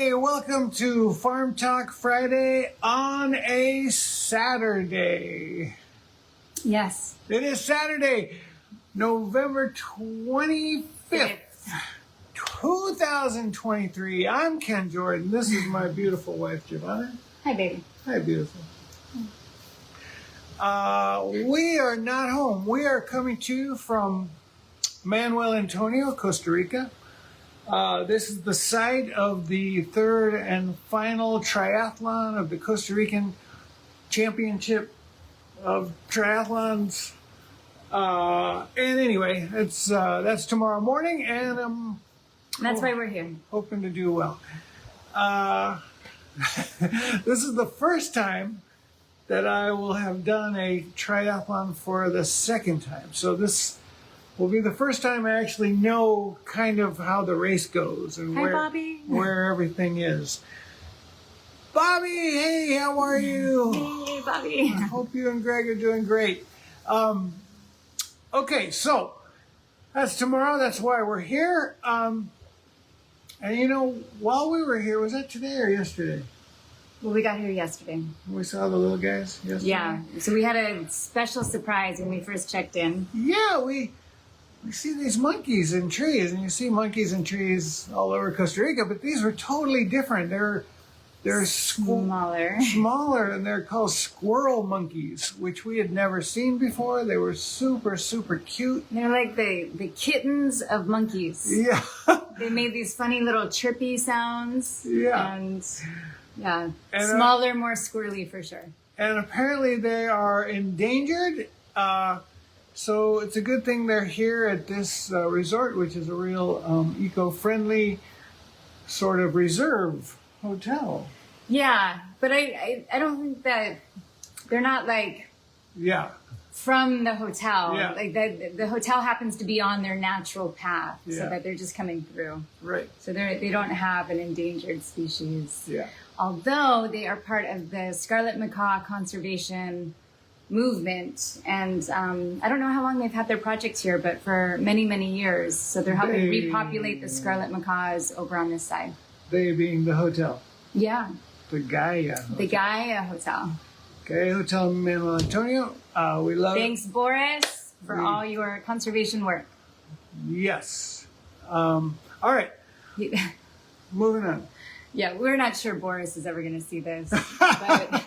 Hey, welcome to Farm Talk Friday on a Saturday. Yes. It is Saturday, November 25th, 2023. I'm Ken Jordan. This is my beautiful wife, Giovanna. Hi, baby. Hi, beautiful. We are not home. We are coming to you from Manuel Antonio, Costa Rica. This is the site of the third and final triathlon of the Costa Rican Championship of Triathlons. And anyway, that's tomorrow morning, and that's why we're here. Hoping to do well. This is the first time that I will have done a triathlon for the second time. So this will be the first time I actually know kind of how the race goes and where everything is. Bobby, hey, how are you? Hey, Bobby. I hope you and Greg are doing great. Okay, so that's tomorrow. That's why we're here. And you know, while we were here, was that today or yesterday? Well, we got here yesterday. We saw the little guys yesterday? Yeah, so we had a special surprise when we first checked in. Yeah, we see these monkeys in trees, and you see monkeys in trees all over Costa Rica, but these were totally different. They're smaller, and they're called squirrel monkeys, which we had never seen before. They were super, super cute. They're like the kittens of monkeys. Yeah. They made these funny little chirpy sounds. Yeah. And smaller, more squirrely for sure. And apparently they are endangered. So it's a good thing they're here at this resort, which is a real eco-friendly sort of reserve hotel. Yeah, but I don't think that they're not like from the hotel. Yeah. Like the hotel happens to be on their natural path, so that they're just coming through. Right. So they don't have an endangered species. Yeah. Although they are part of the scarlet macaw conservation movement, and I don't know how long they've had their project here, but for many, many years. So they're helping repopulate the scarlet macaws over on this side. They being the hotel. Yeah. The Gaia Hotel. The Gaia Hotel. Gaia Hotel Manuel Antonio. We love it. Thanks, Boris, for all your conservation work. Yes. All right. Moving on. Yeah, we're not sure Boris is ever going to see this, but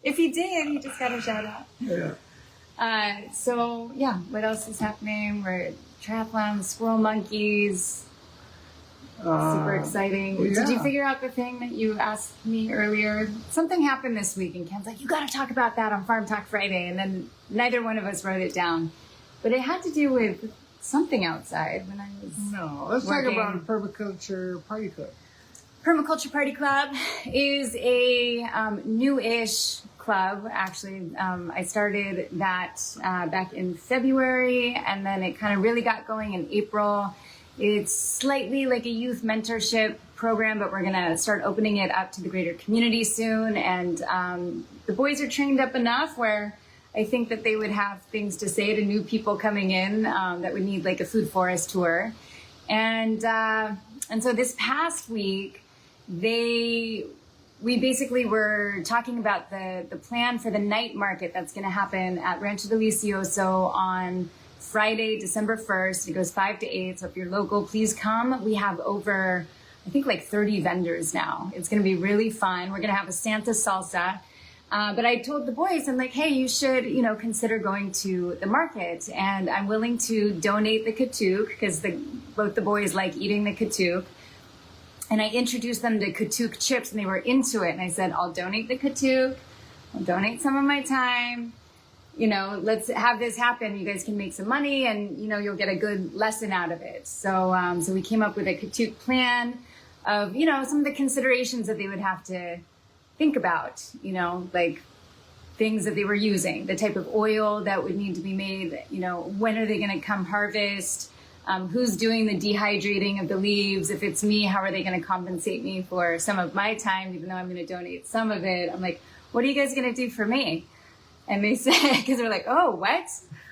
if he did, he just got a shout out. Yeah. So, what else is happening? We're at triathlon, squirrel monkeys. Super exciting. Yeah. Did you figure out the thing that you asked me earlier? Something happened this week, and Ken's like, you got to talk about that on Farm Talk Friday. And then neither one of us wrote it down. But it had to do with something outside when I was let's working. talk about Permaculture Party Club. Permaculture Party Club is a new-ish club. Actually, I started that back in February, and then it kind of really got going in April. It's slightly like a youth mentorship program, but we're going to start opening it up to the greater community soon. And the boys are trained up enough where I think that they would have things to say to new people coming in that would need like a food forest tour. And so this past week, we basically were talking about the plan for the night market that's going to happen at Rancho Delicioso on Friday, December 1st. It goes 5 to 8. So if you're local, please come. We have over, I think, like 30 vendors now. It's going to be really fun. We're going to have a Santa salsa. But I told the boys, I'm like, hey, you should, consider going to the market. And I'm willing to donate the katook because both the boys like eating the katook. And I introduced them to katook chips, and they were into it. And I said, I'll donate the katook. I'll donate some of my time. Let's have this happen. You guys can make some money, and, you'll get a good lesson out of it. So we came up with a katook plan of, some of the considerations that they would have to think about, like things that they were using, the type of oil that would need to be made, when are they going to come harvest? Who's doing the dehydrating of the leaves? If it's me, how are they going to compensate me for some of my time, even though I'm going to donate some of it? I'm like, what are you guys going to do for me? And they said, because they're like, oh, what?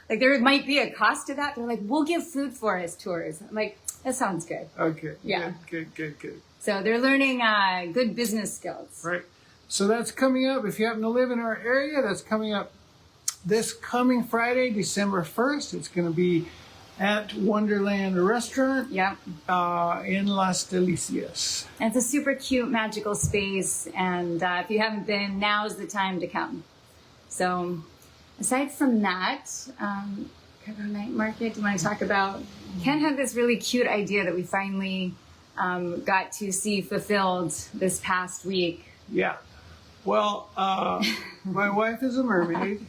Like there might be a cost to that. They're like, we'll give food forest tours. I'm like, That sounds good. Okay. Yeah. Good. So they're learning good business skills. Right. So that's coming up. If you happen to live in our area, that's coming up this coming Friday, December 1st. It's going to be at Wonderland Restaurant Yep. in Las Delicias. And it's a super cute, magical space. And if you haven't been, now's the time to come. So aside from that, Cover Night Market, do you want to talk about? Ken had this really cute idea that we finally got to see fulfilled this past week. Yeah. Well, my wife is a mermaid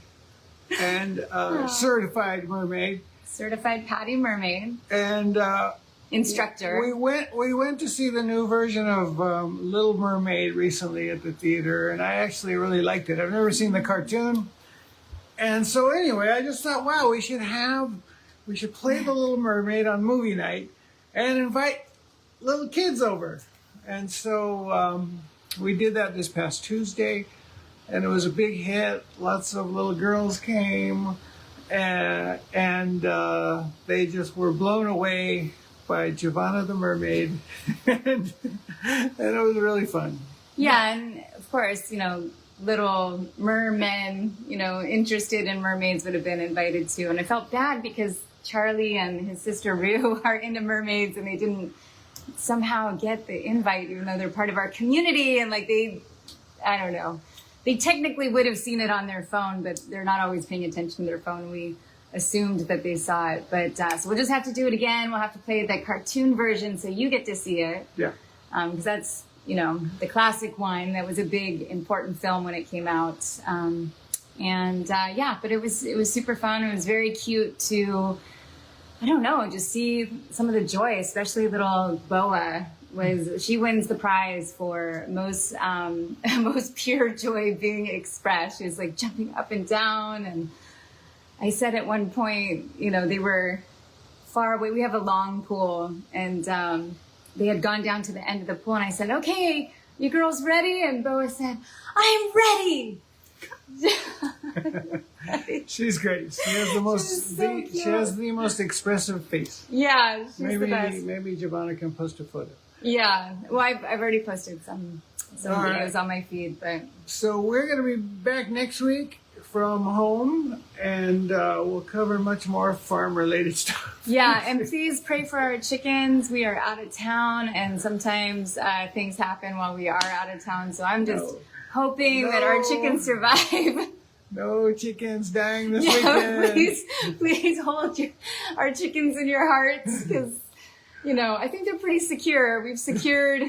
and certified mermaid. Certified Patty Mermaid. And instructor. We went to see the new version of Little Mermaid recently at the theater, and I actually really liked it. I've never seen the cartoon. And so anyway, I just thought, wow, we should play the Little Mermaid on movie night and invite little kids over. And so we did that this past Tuesday, and it was a big hit. Lots of little girls came, and they just were blown away by Giovanna the Mermaid, and it was really fun. Yeah, and of course, little mermen, interested in mermaids would have been invited too. And I felt bad because Charlie and his sister Rue are into mermaids, and they didn't somehow get the invite, even though they're part of our community. And I don't know. They technically would have seen it on their phone, but they're not always paying attention to their phone. We assumed that they saw it. But so we'll just have to do it again. We'll have to play the cartoon version so you get to see it. Yeah. Because that's, the classic one. That was a big, important film when it came out. But it was super fun. It was very cute to, I don't know, just see some of the joy, especially little Boa. She wins the prize for most pure joy being expressed. She was like jumping up and down, and I said at one point, they were far away. We have a long pool, and they had gone down to the end of the pool, and I said, "Okay, you girls ready?" And Boa said, "I'm ready." She's great. She has the most she has the most expressive face. Yeah, she's the best. Maybe Giovanna can post a photo. Yeah, well, I've already posted some videos on my feed, but so we're going to be back next week from home, and we'll cover much more farm-related stuff. Yeah, and please pray for our chickens. We are out of town, and sometimes things happen while we are out of town. So I'm just hoping that our chickens survive. No chickens dying this weekend. Please hold our chickens in your hearts, because I think they're pretty secure. We've secured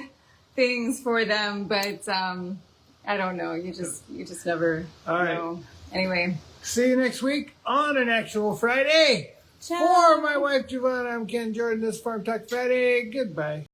things for them, but I don't know. You just never know. Anyway. See you next week on an actual Friday. Ciao. For my wife Giovanna, I'm Ken Jordan. This is Farm Talk Friday. Goodbye.